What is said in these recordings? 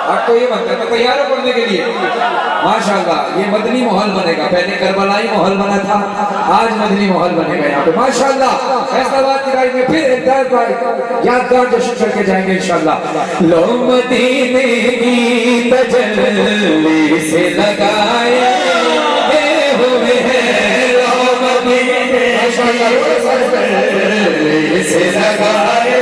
आपको ये बनता है, तो तैयार हो पढ़ने के लिए। माशाल्लाह, ये मदनी माहौल बनेगा। पहले करबलाई माहौल बना था, आज मदनी माहौल बनेगा यहाँ पे। माशाल्लाह, फैसलाबाद की गाड़ी में फिर एक यादगार जश्न करके जाएंगे इंशाल्लाह। लो मदीने की तजल्ली से लगाए हुए हैं, लो मदीने से लगाए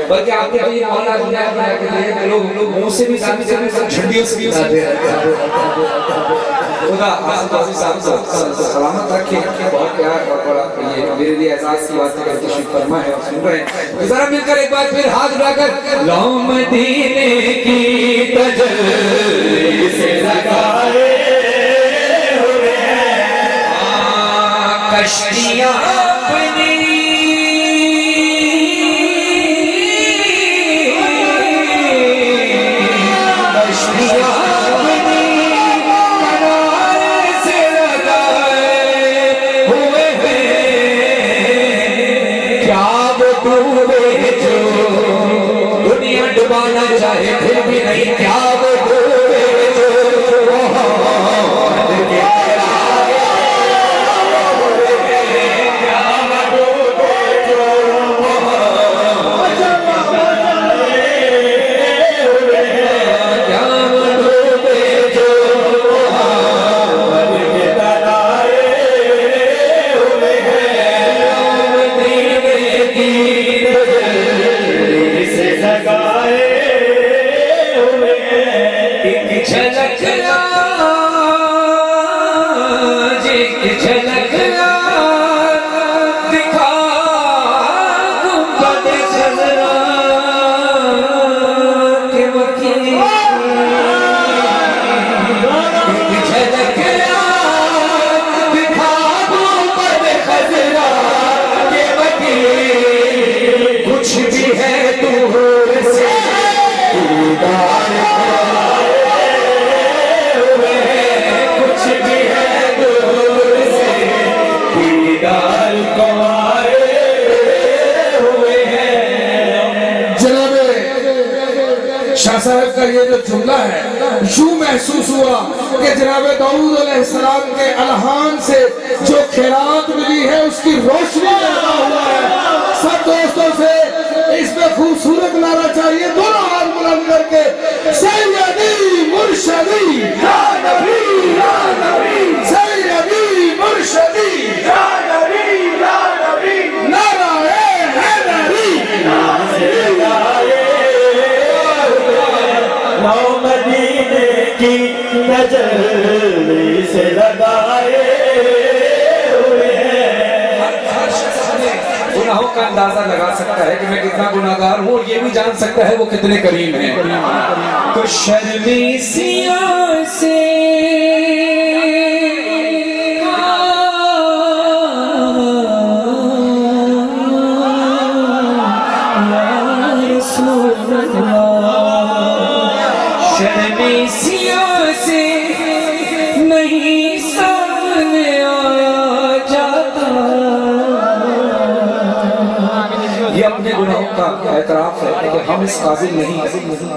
बल्कि आपने तो ये मामला दिया कि लोग मुंह से भी झंडियों से भी खुदा सलामत रखे। बहुत प्यार और बड़ा ये मेरे लिए एहसास की बात है कि फरमा है और सुन रहे हैं। जरा मिलकर एक बार फिर हाथ उठाकर लो मदीने की तजल्ली से लगाए हुए कश्तियां अपनी चाहे फिर भी नहीं, क्या वो डूबे जो मोहम्मद के शाह साहब का ये जो जुमला है, यूं महसूस हुआ कि जनाब दाऊद अलैहिस्सलाम के अलहान से जो खैरात मिली है उसकी रोशनी पैदा हुआ है। सब दोस्तों से इसमें खूबसूरत नारा चाहिए, दोनों हाथ बुलंद करके सैयदी मुर्शदी या नबी या नबी, सैयदी मुर्शदी या नबी या नबी, नारा हैदरी लो मदीने की तजल्ली से लगाए हुए हैं। गुनाहों का अंदाजा लगा सकता है कि मैं कितना गुनाहगार हूँ, और ये भी जान सकता है वो कितने करीम हैं। तो शर्मीसियों से शर्मीसियों से नहीं सामने आया जाता। ये अपने गुनाहों का एतराफ है कि हम इस काबिल नहीं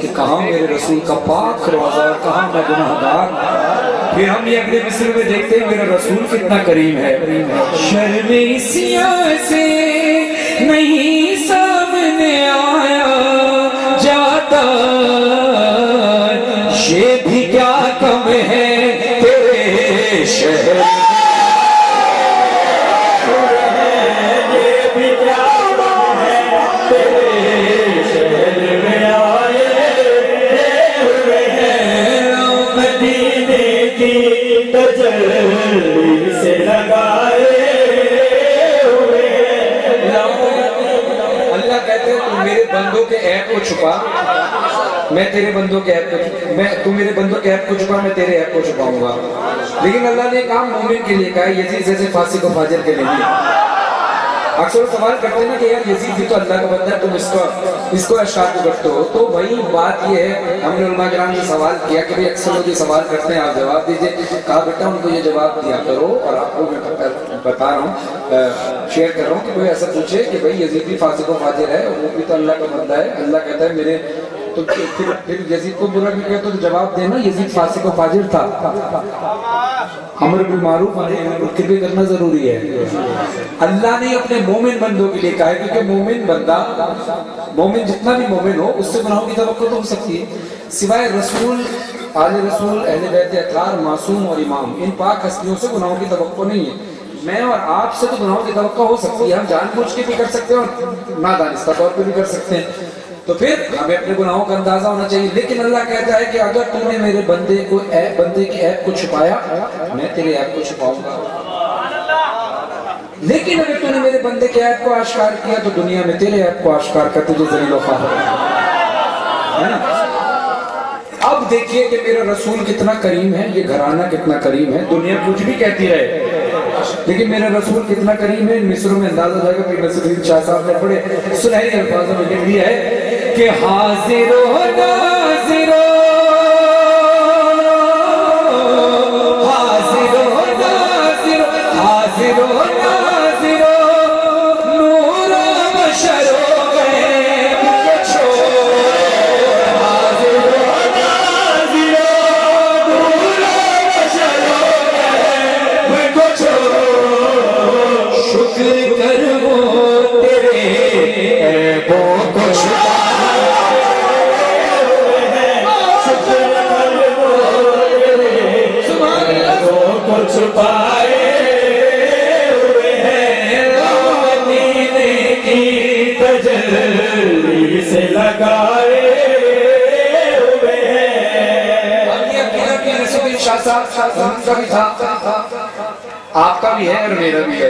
कि कहाँ मेरे रसूल का पाक रोज़ा और कहाँ मैं गुनाहगार। फिर हम ये अगले मिस्र में देखते हैं मेरा रसूल कितना करीम है। शर्मीसियों से नहीं सामने आया जाता। बंदों के ऐप को छुपा, मैं तेरे बंदों के ऐप को, तू मेरे बंदों के ऐप को छुपा, मैं तेरे ऐप को छुपाऊंगा। लेकिन अल्लाह ने काम मोमिन के लिए कहा है, यजीद जैसे फासिक और फाजिर के लिए नहीं। अक्सर सवाल करते हैं ना कि यार यजीद भी तो अल्लाह का बंदा है, तुम इसको अशकार क्यों करते हो? तो वही बात ये है, हमने उलमा किराम से सवाल किया कि भाई अक्सर लोग ये सवाल करते हैं, आप जवाब दीजिए। कहा बेटा उनको ये जवाब दिया करो, और आपको मैं बता रहा हूँ, शेयर कर रहा हूँ कि कोई ऐसा पूछे कि भाई यजीद भी फासिक और फाजिर है, और वो भी तो अल्लाह का बंदा है, अल्लाह कहता है मेरे, तो फिर यजीद को बुरा क्यों कहते हो? तो जवाब देना यजीद फासिक और फाजिर था। अमर बिल मारूफ और नही अनिल मुनकर भी करना जरूरी है। अल्लाह ने अपने मोमिन बंदों के लिए कहा है, क्योंकि मोमिन बंदा, मोमिन जितना भी मोमिन हो उससे गुनाहों की तवक्को तो हो सकती है, सिवाय रसूल, आले रसूल, अहले बैत अतहार, मासूम और इमाम, इन पाक हस्तियों से गुनाहों की तवक्को नहीं है। मैं और आपसे तो गुनाहों की तवक्को हो सकती है, हम जानबूझ के भी कर सकते हैं और नादानिस्ता तौर पर भी कर सकते हैं, तो फिर हमें अपने गुनाहों का अंदाजा होना चाहिए। लेकिन अल्लाह कहता है कि अगर तूने मेरे बंदे के ऐप को छुपाया, मैं तेरे ऐप को छुपाऊंगा। लेकिन अगर तूने मेरे बंदे के ऐप को आश्कार किया, तो दुनिया में तेरे ऐप को आश्कार कर तुझे जलील व ख्वार है ना। अब देखिए कि मेरा रसूल कितना करीम है, ये घराना कितना करीम है। दुनिया कुछ भी कहती रहे, लेकिन मेरा रसूल कितना करीम है, इन मिसरों में अंदाजा जाएगा। फिर नसीरुद्दीन शाह साहब ने बड़े सुनहरे अल्फाजों में लिख दिया है कि हाजिरो नाजिरो, हाजिरो नाजिरो, हाजिरो नाजिरो, नूर बशरो छुपाए हुए हैं, मदीने की तजल्ली से लगाए हुए हैं। नसीरुद्दीन शाह साहब का भी था, आपका भी है और मेरा भी है।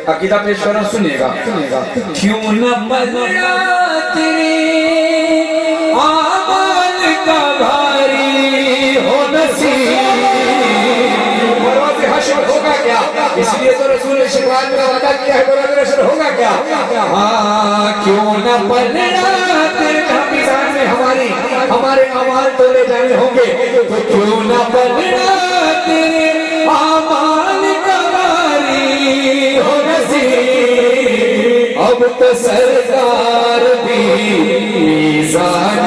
अकीदा पेश करना, सुनिएगा। क्यों न मदना तेरे आमाल का भारी हो नसीब, होगा क्या? इसलिए तो रसूल ने शिकवात का वादा किया है, बराबर होगा क्या? हाँ, क्यों न पलड़ा तेरे मिजान में हमारे अमाल तोले जाने होंगे, तो क्यों न पलड़ा तेरे अमाल का भारी हो नसीब। अब तो सरदार भी मीज़ान